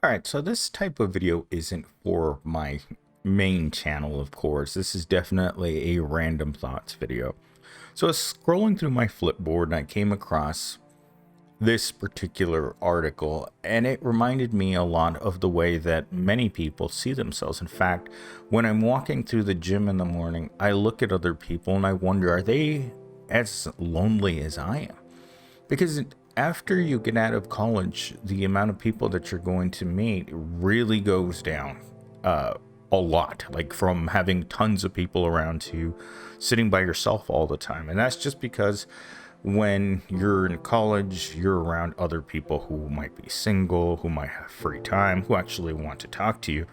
Alright, so this type of video isn't for my main channel, of course. This is definitely a random thoughts video. So I was scrolling through my Flipboard and I came across this particular article, and it reminded me a lot of the way that many people see themselves. In fact, when I'm walking through the gym in the morning, I look at other people and I wonder, are they as lonely as I am? Because after you get out of college, the amount of people that you're going to meet really goes down a lot. Like from having tons of people around to sitting by yourself all the time. And that's just because when you're in college, you're around other people who might be single, who might have free time, who actually want to talk to you.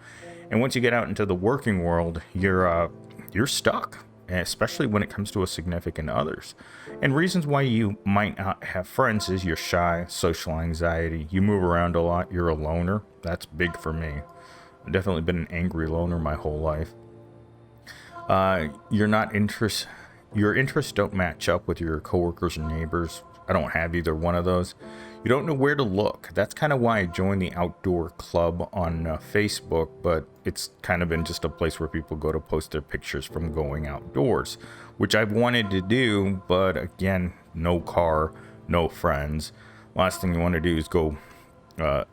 And once you get out into the working world, you're stuck, especially when it comes to a significant others. And reasons why you might not have friends is you're shy, social anxiety, you move around a lot, you're a loner. That's big for me. I've definitely been an angry loner my whole life. You're not interest Your interests don't match up with your coworkers and neighbors. I don't have either one of those. You don't know where to look. That's kind of why I joined the outdoor club on Facebook, but it's kind of been just a place where people go to post their pictures from going outdoors, which I've wanted to do, but again, no car, no friends. Last thing you want to do is go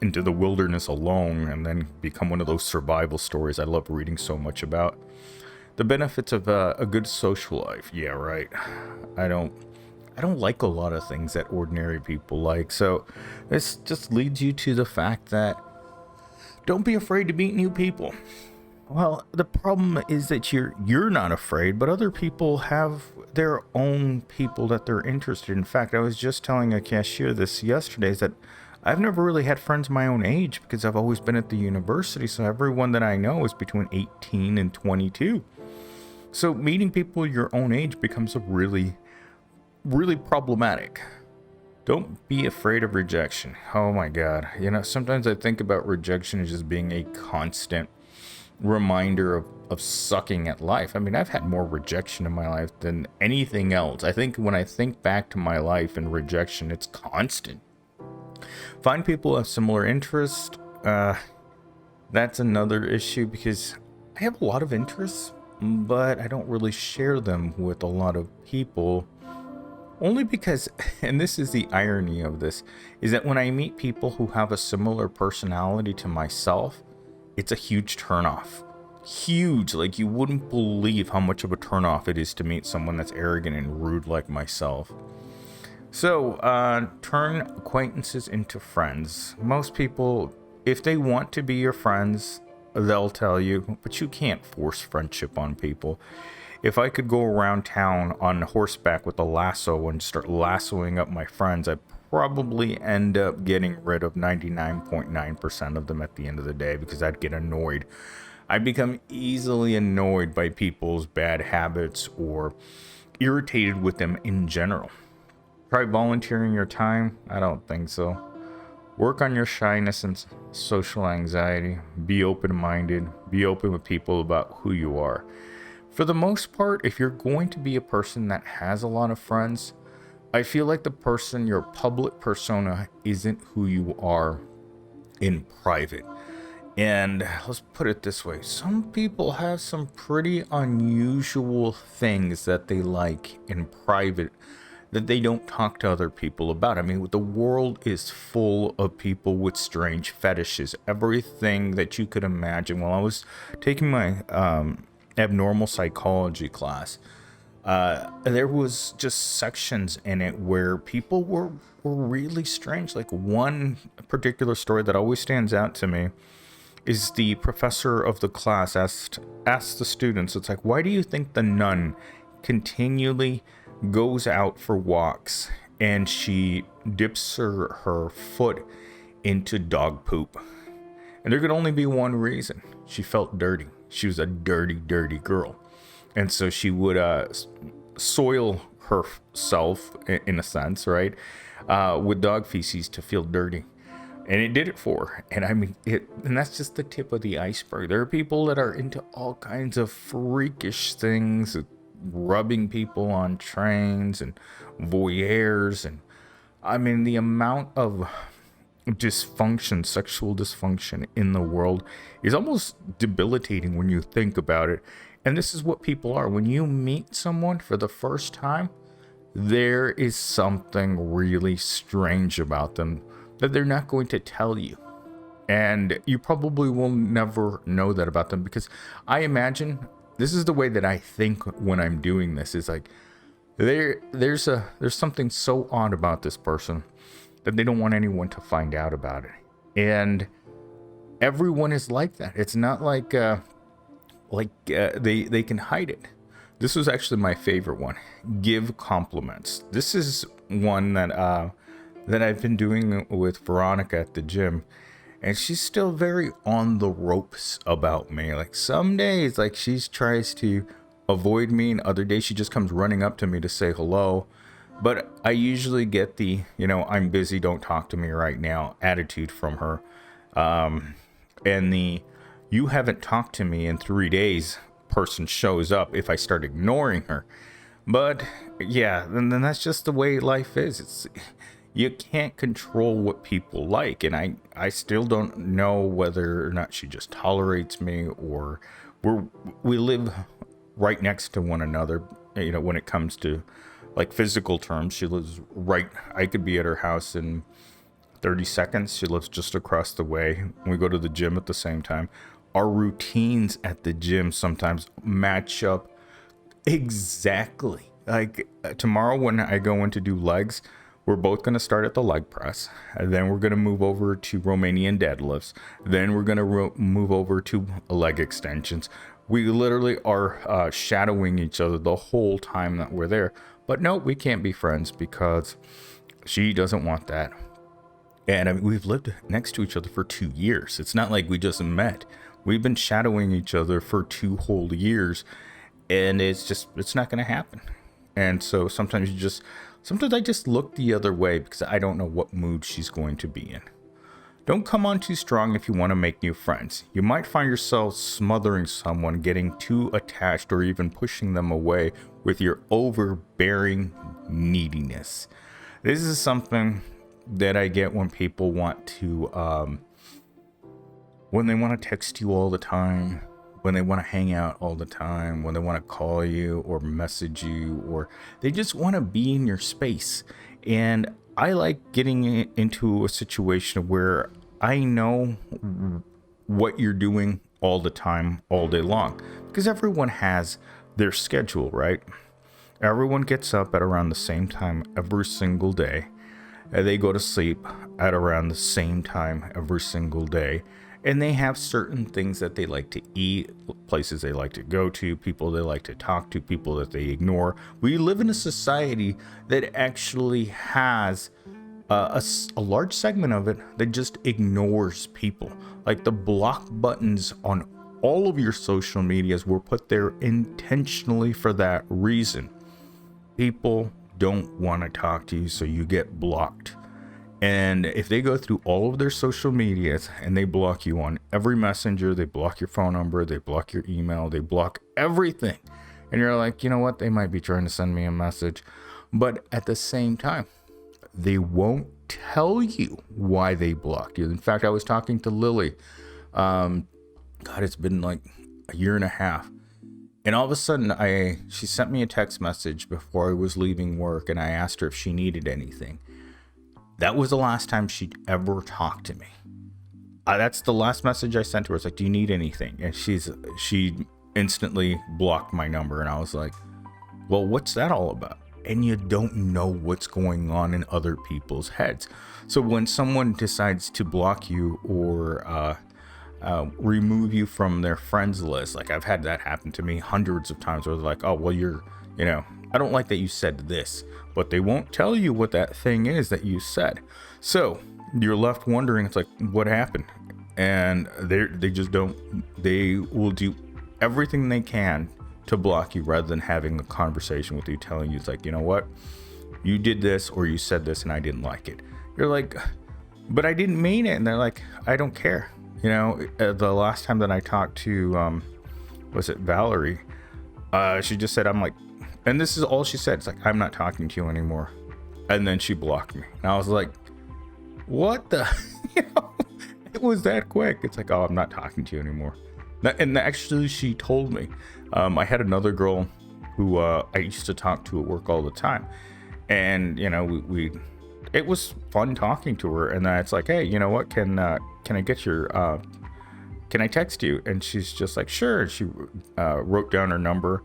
into the wilderness alone and then become one of those survival stories I love reading so much about. The benefits of a good social life. Yeah, right. I don't I don't like a lot of things that ordinary people like. So this just leads you to the fact that don't be afraid to meet new people. Well, the problem is that you're not afraid, but other people have their own people that they're interested in. In fact, I was just telling a cashier this yesterday is that I've never really had friends my own age because I've always been at the university, so everyone that I know is between 18 and 22. So meeting people your own age becomes a really problematic. Don't be afraid of rejection. Oh my god. Sometimes I think about rejection as just being a constant reminder of sucking at life. I mean, I've had more rejection in my life than anything else. I think when I think back to my life and rejection, it's constant. Find people who have similar interests. That's another issue because I have a lot of interests, but I don't really share them with a lot of people. Only because, and this is the irony of this, is that when I meet people who have a similar personality to myself, it's a huge turnoff. Huge. Like, you wouldn't believe how much of a turnoff it is to meet someone that's arrogant and rude like myself. So, turn acquaintances into friends. Most people, if they want to be your friends, they'll tell you, but you can't force friendship on people. If I could go around town on horseback with a lasso and start lassoing up my friends, I'd probably end up getting rid of 99.9% of them at the end of the day because I'd get annoyed. I become easily annoyed by people's bad habits or irritated with them in general. Try volunteering your time? I don't think so. Work on your shyness and social anxiety. Be open-minded. Be open with people about who you are. For the most part, if you're going to be a person that has a lot of friends, I feel like your public persona isn't who you are in private. And let's put it this way. Some people have some pretty unusual things that they like in private that they don't talk to other people about. I mean, the world is full of people with strange fetishes. Everything that you could imagine. While I was taking my abnormal psychology class, there was just sections in it where people were really strange. Like one particular story that always stands out to me is the professor of the class asked the students, it's like, why do you think the nun continually goes out for walks and she dips her foot into dog poop? And there could only be one reason. She felt dirty. She was a dirty girl. And so she would soil herself, in a sense, right, with dog feces to feel dirty. And it did it for her. And I mean, and that's just the tip of the iceberg. There are people that are into all kinds of freakish things, rubbing people on trains and voyeurs. And I mean, the amount of dysfunction, sexual dysfunction in the world is almost debilitating when you think about it. And this is what people are. When you meet someone for the first time, there is something really strange about them that they're not going to tell you. And you probably will never know that about them, because I imagine this is the way that I think when I'm doing this, is like there's something so odd about this person that they don't want anyone to find out about it. And everyone is like that. It's not like they can hide it. This was actually my favorite one. Give compliments. This is one that I've been doing with Veronica at the gym, and she's still very on the ropes about me. Like some days, like she tries to avoid me, and other days she just comes running up to me to say hello. But I usually get the, I'm busy, don't talk to me right now attitude from her. And the, you haven't talked to me in 3 days person shows up if I start ignoring her. But yeah, then that's just the way life is. You can't control what people like. And I still don't know whether or not she just tolerates me, or we live right next to one another, when it comes to like physical terms. She lives right, I could be at her house in 30 seconds. She lives just across the way. We go to the gym at the same time. Our routines at the gym sometimes match up exactly. Like tomorrow when I go in to do legs, we're both going to start at the leg press, and then we're going to move over to Romanian deadlifts. Then we're going to move over to leg extensions. We literally are shadowing each other the whole time that we're there. But no, we can't be friends because she doesn't want that. And I mean, we've lived next to each other for 2 years. It's not like we just met. We've been shadowing each other for 2 whole years, and it's not going to happen. And so sometimes I just look the other way because I don't know what mood she's going to be in. Don't come on too strong if you want to make new friends. You might find yourself smothering someone, getting too attached, or even pushing them away with your overbearing neediness. This is something that I get when people want to, when they want to text you all the time, when they want to hang out all the time, when they want to call you or message you, or they just want to be in your space. And I like getting into a situation where I know what you're doing all the time, all day long, because everyone has their schedule, right? Everyone gets up at around the same time every single day. And they go to sleep at around the same time every single day. And they have certain things that they like to eat, places they like to go to, people they like to talk to, people that they ignore. We live in a society that actually has a large segment of it that just ignores people. Like the block buttons on all of your social medias were put there intentionally for that reason. People don't want to talk to you, so you get blocked. And if they go through all of their social medias and they block you on every messenger, they block your phone number, they block your email, they block everything. And you're like, you know what? They might be trying to send me a message. But at the same time, they won't tell you why they blocked you. In fact, I was talking to Lily. God, it's been like a year and a half. And all of a sudden, she sent me a text message before I was leaving work, and I asked her if she needed anything. That was the last time she'd ever talked to me. That's the last message I sent to her. It's like, do you need anything? And she instantly blocked my number. And I was like, well, what's that all about? And you don't know what's going on in other people's heads. So when someone decides to block you or remove you from their friends list, like I've had that happen to me hundreds of times, where they're like, oh, well, I don't like that you said this, but they won't tell you what that thing is that you said. So you're left wondering, it's like, what happened? And they just don't, they will do everything they can to block you rather than having a conversation with you, telling you, it's like, you know what, you did this or you said this and I didn't like it. You're like, but I didn't mean it. And they're like, I don't care. The last time that I talked to, was it Valerie? She just said, I'm like, and this is all she said. It's like, I'm not talking to you anymore. And then she blocked me. And I was like, what the? was that quick. It's like, oh, I'm not talking to you anymore. And actually, she told me. I had another girl who I used to talk to at work all the time. And, you know, we it was fun talking to her. And then it's like, hey, you know what? Can I get your, can I text you? And she's just like, sure. And she wrote down her number.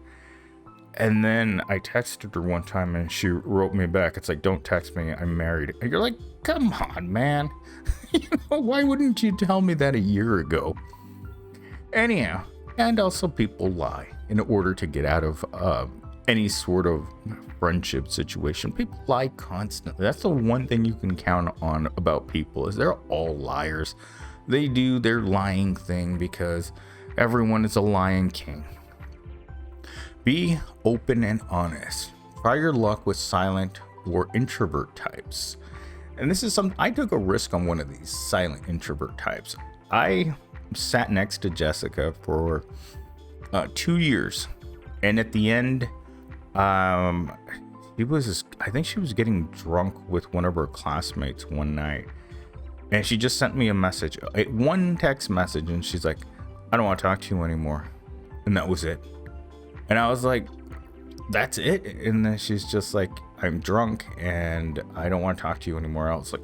And then I texted her one time and she wrote me back. It's like, don't text me, I'm married. And you're like, come on, man. You know, why wouldn't you tell me that a year ago? Anyhow, and also people lie in order to get out of any sort of friendship situation. People lie constantly. That's the one thing you can count on about people, is they're all liars. They do their lying thing because everyone is a lying king. Be open and honest. Try your luck with silent or introvert types. And this is I took a risk on one of these silent introvert types. I sat next to Jessica for 2 years. And at the end, I think she was getting drunk with one of her classmates one night. And she just sent me a message, one text message. And she's like, I don't want to talk to you anymore. And that was it. And I was like, that's it? And then she's just like, I'm drunk and I don't want to talk to you anymore. I was like,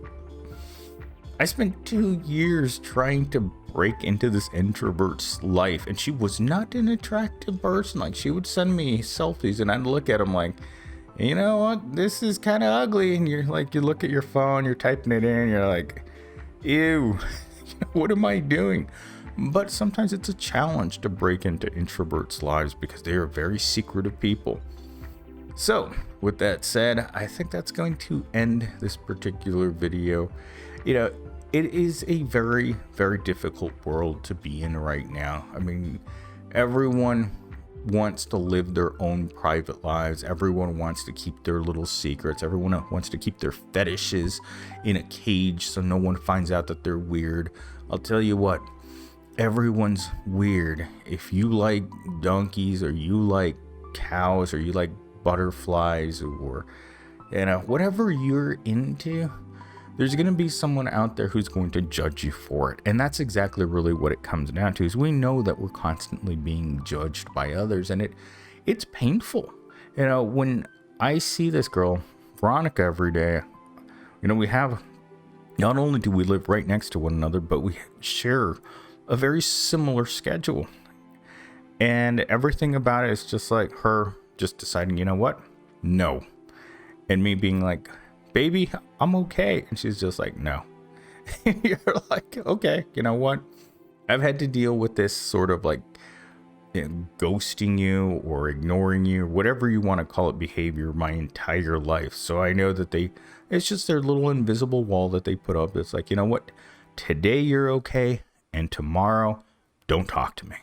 I spent 2 years trying to break into this introvert's life, and she was not an attractive person. Like, she would send me selfies and I'd look at them like, you know what, this is kind of ugly. And you're like, you look at your phone, you're typing it in, you're like, ew, what am I doing? But sometimes it's a challenge to break into introverts' lives because they are very secretive people. So, with that said, I think that's going to end this particular video. You know, it is a very, very difficult world to be in right now. I mean, everyone wants to live their own private lives. Everyone wants to keep their little secrets. Everyone wants to keep their fetishes in a cage so no one finds out that they're weird. I'll tell you what. Everyone's weird. If you like donkeys, or you like cows, or you like butterflies, or, you know, whatever you're into, there's going to be someone out there who's going to judge you for it. And that's exactly really what it comes down to, is we know that we're constantly being judged by others, and it's painful. You know, when I see this girl, Veronica, every day, you know, we have, not only do we live right next to one another, but we share a very similar schedule, and everything about it is just like her just deciding, you know what, no, and me being like, baby, I'm okay, and she's just like, no. You're like, okay, you know what, I've had to deal with this sort of like, you know, ghosting you or ignoring you, whatever you want to call it, behavior my entire life. So I know that it's just their little invisible wall that they put up. It's like, you know what, today you're okay, and tomorrow, don't talk to me.